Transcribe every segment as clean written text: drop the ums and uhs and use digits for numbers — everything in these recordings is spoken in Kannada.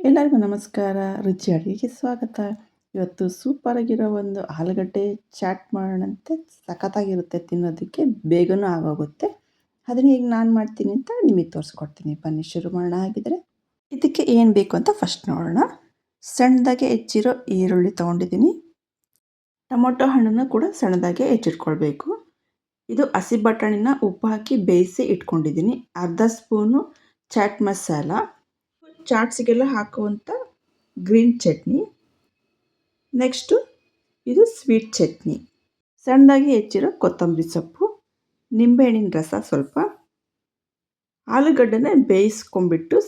ಎಲ್ಲರಿಗೂ ನಮಸ್ಕಾರ. ರುಚಿ ಅಡುಗೆಗೆ ಸ್ವಾಗತ. ಇವತ್ತು ಸೂಪರಾಗಿರೋ ಒಂದು ಆಲೂಗಡ್ಡೆ ಚಾಟ್ ಮಾಡೋಣಂತೆ. ಸಖತ್ತಾಗಿರುತ್ತೆ ತಿನ್ನೋದಕ್ಕೆ, ಬೇಗನೂ ಆಗೋಗುತ್ತೆ. ಅದನ್ನ ಹೇಗೆ ನಾನು ಮಾಡ್ತೀನಿ ಅಂತ ನಿಮಗೆ ತೋರಿಸ್ಕೊಡ್ತೀನಿ. ಬನ್ನಿ ಶುರು ಮಾಡೋಣ ಹಾಗಿದ್ರೆ. ಇದಕ್ಕೆ ಏನು ಬೇಕು ಅಂತ ಫಸ್ಟ್ ನೋಡೋಣ. ಸಣ್ಣದಾಗೆ ಹೆಚ್ಚಿರೋ ಈರುಳ್ಳಿ ತೊಗೊಂಡಿದ್ದೀನಿ. ಟೊಮೊಟೊ ಹಣ್ಣನ್ನು ಕೂಡ ಸಣ್ಣದಾಗೆ ಹೆಚ್ಚಿಟ್ಕೊಳ್ಬೇಕು. ಇದು ಹಸಿ ಬಟಾಣಿನ ಉಪ್ಪು ಹಾಕಿ ಬೇಯಿಸಿ ಇಟ್ಕೊಂಡಿದ್ದೀನಿ. ಅರ್ಧ ಸ್ಪೂನು ಚಾಟ್ ಮಸಾಲ, ಚಾಟ್ಸಿಗೆಲ್ಲ ಹಾಕುವಂಥ ಗ್ರೀನ್ ಚಟ್ನಿ. ನೆಕ್ಸ್ಟು ಇದು ಸ್ವೀಟ್ ಚಟ್ನಿ, ಸಣ್ಣದಾಗಿ ಹೆಚ್ಚಿರೋ ಕೊತ್ತಂಬರಿ ಸೊಪ್ಪು, ನಿಂಬೆಹಣ್ಣಿನ ರಸ ಸ್ವಲ್ಪ, ಆಲೂಗಡ್ಡೆನ ಬೇಯಿಸ್ಕೊಂಬಿಟ್ಟು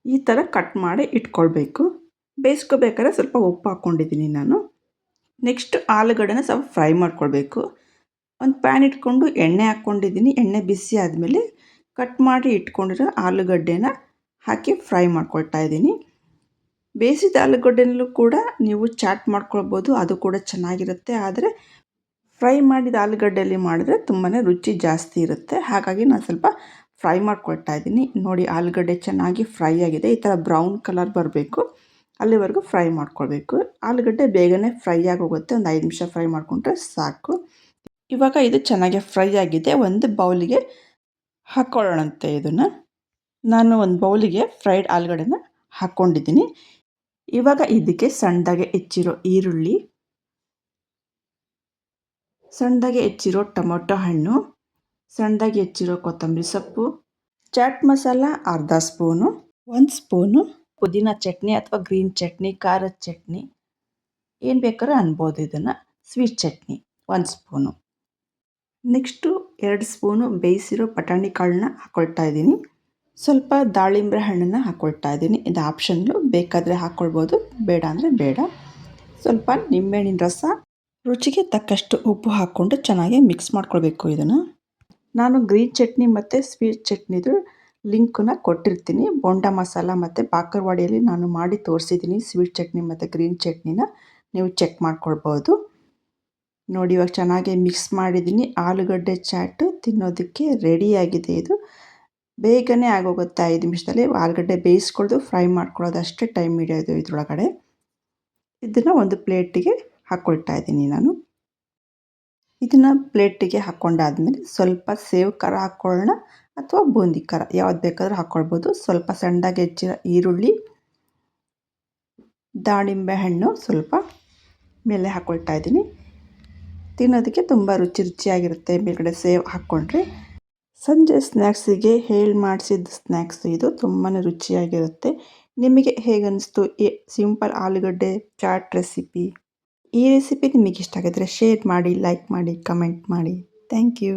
ಈ ಥರ ಕಟ್ ಮಾಡಿ ಇಟ್ಕೊಳ್ಬೇಕು. ಬೇಯಿಸ್ಕೋಬೇಕಾದ್ರೆ ಸ್ವಲ್ಪ ಉಪ್ಪು ಹಾಕ್ಕೊಂಡಿದ್ದೀನಿ ನಾನು. ನೆಕ್ಸ್ಟ್ ಆಲೂಗಡ್ಡೆನ ಸ್ವಲ್ಪ ಫ್ರೈ ಮಾಡ್ಕೊಳ್ಬೇಕು. ಒಂದು ಪ್ಯಾನ್ ಇಟ್ಕೊಂಡು ಎಣ್ಣೆ ಹಾಕ್ಕೊಂಡಿದ್ದೀನಿ. ಎಣ್ಣೆ ಬಿಸಿ ಆದಮೇಲೆ ಕಟ್ ಮಾಡಿ ಇಟ್ಕೊಂಡಿರೋ ಆಲೂಗಡ್ಡೆನ ಹಾಕಿ ಫ್ರೈ ಮಾಡ್ಕೊಳ್ತಾ ಇದ್ದೀನಿ. ಬೇಯಿಸಿದ ಆಲೂಗಡ್ಡೆನಲ್ಲೂ ಕೂಡ ನೀವು ಚಾಟ್ ಮಾಡ್ಕೊಳ್ಬೋದು, ಅದು ಕೂಡ ಚೆನ್ನಾಗಿರುತ್ತೆ. ಆದರೆ ಫ್ರೈ ಮಾಡಿದ ಆಲೂಗಡ್ಡೆಯಲ್ಲಿ ಮಾಡಿದ್ರೆ ತುಂಬಾ ರುಚಿ ಜಾಸ್ತಿ ಇರುತ್ತೆ. ಹಾಗಾಗಿ ನಾನು ಸ್ವಲ್ಪ ಫ್ರೈ ಮಾಡ್ಕೊಳ್ತಾ ಇದ್ದೀನಿ. ನೋಡಿ, ಆಲೂಗಡ್ಡೆ ಚೆನ್ನಾಗಿ ಫ್ರೈ ಆಗಿದೆ. ಈ ಥರ ಬ್ರೌನ್ ಕಲರ್ ಬರಬೇಕು, ಅಲ್ಲಿವರೆಗೂ ಫ್ರೈ ಮಾಡ್ಕೊಳ್ಬೇಕು. ಆಲೂಗಡ್ಡೆ ಬೇಗನೆ ಫ್ರೈ ಆಗೋಗುತ್ತೆ. ಒಂದು 5 ನಿಮಿಷ ಫ್ರೈ ಮಾಡಿಕೊಂಡ್ರೆ ಸಾಕು. ಇವಾಗ ಇದು ಚೆನ್ನಾಗಿ ಫ್ರೈ ಆಗಿದೆ. ಒಂದು ಬೌಲಿಗೆ ಹಾಕ್ಕೊಳ್ಳೋಣಂತೆ ಇದನ್ನು. ನಾನು ಒಂದು ಬೌಲಿಗೆ ಫ್ರೈಡ್ ಆಲೂಗಡ್ಡೆನ ಹಾಕ್ಕೊಂಡಿದ್ದೀನಿ. ಇವಾಗ ಇದಕ್ಕೆ ಸಣ್ಣದಾಗೆ ಹೆಚ್ಚಿರೋ ಈರುಳ್ಳಿ, ಸಣ್ಣದಾಗೆ ಹೆಚ್ಚಿರೋ ಟೊಮೊಟೊ ಹಣ್ಣು, ಸಣ್ಣದಾಗಿ ಹೆಚ್ಚಿರೋ ಕೊತ್ತಂಬರಿ ಸೊಪ್ಪು, ಚಾಟ್ ಮಸಾಲ ಅರ್ಧ ಸ್ಪೂನು, 1 ಸ್ಪೂನು ಪುದೀನ ಚಟ್ನಿ ಅಥವಾ ಗ್ರೀನ್ ಚಟ್ನಿ, ಖಾರದ ಚಟ್ನಿ ಏನು ಬೇಕಾದ್ರೂ ಅನ್ಬೋದು ಇದನ್ನು, sweet chutney 1 spoon. Next 2 spoon ಬೇಯಿಸಿರೋ ಬಟಾಣಿ ಕಾಳನ್ನ ಹಾಕ್ಕೊಳ್ತಾ ಇದ್ದೀನಿ. ಸ್ವಲ್ಪ ದಾಳಿಂಬೆ ಹಣ್ಣನ್ನು ಹಾಕ್ಕೊಳ್ತಾ ಇದ್ದೀನಿ. ಇದು ಆಪ್ಷನ್ಲು, ಬೇಕಾದರೆ ಹಾಕ್ಕೊಳ್ಬೋದು, ಬೇಡ ಅಂದರೆ ಬೇಡ. ಸ್ವಲ್ಪ ನಿಂಬೆಹಣ್ಣಿನ ರಸ, ರುಚಿಗೆ ತಕ್ಕಷ್ಟು ಉಪ್ಪು ಹಾಕ್ಕೊಂಡು ಚೆನ್ನಾಗಿ ಮಿಕ್ಸ್ ಮಾಡ್ಕೊಳ್ಬೇಕು ಇದನ್ನು. ನಾನು ಗ್ರೀನ್ ಚಟ್ನಿ ಮತ್ತು ಸ್ವೀಟ್ ಚಟ್ನಿದು ಲಿಂಕನ್ನು ಕೊಟ್ಟಿರ್ತೀನಿ. ಬೋಂಡ ಮಸಾಲ ಮತ್ತು ಬಾಕರವಾಡಿಯಲ್ಲಿ ನಾನು ಮಾಡಿ ತೋರಿಸಿದ್ದೀನಿ ಸ್ವೀಟ್ ಚಟ್ನಿ ಮತ್ತು ಗ್ರೀನ್ ಚಟ್ನಿನ, ನೀವು ಚೆಕ್ ಮಾಡ್ಕೊಳ್ಬೋದು. ನೋಡಿ, ಇವಾಗ ಚೆನ್ನಾಗಿ ಮಿಕ್ಸ್ ಮಾಡಿದ್ದೀನಿ. ಆಲೂಗಡ್ಡೆ ಚಾಟು ತಿನ್ನೋದಕ್ಕೆ ರೆಡಿಯಾಗಿದೆ. ಇದು ಬೇಗನೆ ಆಗೋಗುತ್ತೆ. 5 ನಿಮಿಷದಲ್ಲಿ ಆಲೂಗಡ್ಡೆ ಬೇಯಿಸ್ಕೊಳ್ಳೋದು, ಫ್ರೈ ಮಾಡ್ಕೊಳ್ಳೋದು ಅಷ್ಟೇ ಟೈಮ್ ಹಿಡಿಯೋದು ಇದರೊಳಗಡೆ. ಇದನ್ನು ಒಂದು ಪ್ಲೇಟಿಗೆ ಹಾಕ್ಕೊಳ್ತಾ ಇದ್ದೀನಿ ನಾನು. ಇದನ್ನು ಪ್ಲೇಟಿಗೆ ಹಾಕ್ಕೊಂಡಾದ್ಮೇಲೆ ಸ್ವಲ್ಪ ಸೇವ್ ಖಾರ ಹಾಕ್ಕೊಳ್ಳೋಣ ಅಥವಾ ಬೂಂದಿ ಖಾರ, ಯಾವ್ದು ಬೇಕಾದರೂ ಹಾಕ್ಕೊಳ್ಬೋದು. ಸ್ವಲ್ಪ ಸಣ್ಣದಾಗಿ ಹೆಚ್ಚಿರೋ ಈರುಳ್ಳಿ, ದಾಳಿಂಬೆ ಹಣ್ಣು ಸ್ವಲ್ಪ ಮೇಲೆ ಹಾಕ್ಕೊಳ್ತಾ ಇದ್ದೀನಿ. ತಿನ್ನೋದಕ್ಕೆ ತುಂಬ ರುಚಿಯಾಗಿರುತ್ತೆ ಮೇಲ್ಗಡೆ ಸೇವ್ ಹಾಕ್ಕೊಂಡ್ರೆ. ಸಂಜೆ ಸ್ನ್ಯಾಕ್ಸಿಗೆ ಮಾಡಿಸಿದ ಸ್ನ್ಯಾಕ್ಸ್ ಇದು, ತುಂಬಾ ರುಚಿಯಾಗಿರುತ್ತೆ. ನಿಮಗೆ ಹೇಗನ್ನಿಸ್ತು ಈ ಸಿಂಪಲ್ ಆಲೂಗಡ್ಡೆ ಚಾಟ್ ರೆಸಿಪಿ? ಈ ರೆಸಿಪಿ ನಿಮಗೆ ಇಷ್ಟ ಆಗಿದ್ರೆ ಶೇರ್ ಮಾಡಿ, ಲೈಕ್ ಮಾಡಿ, ಕಮೆಂಟ್ ಮಾಡಿ. Thank you.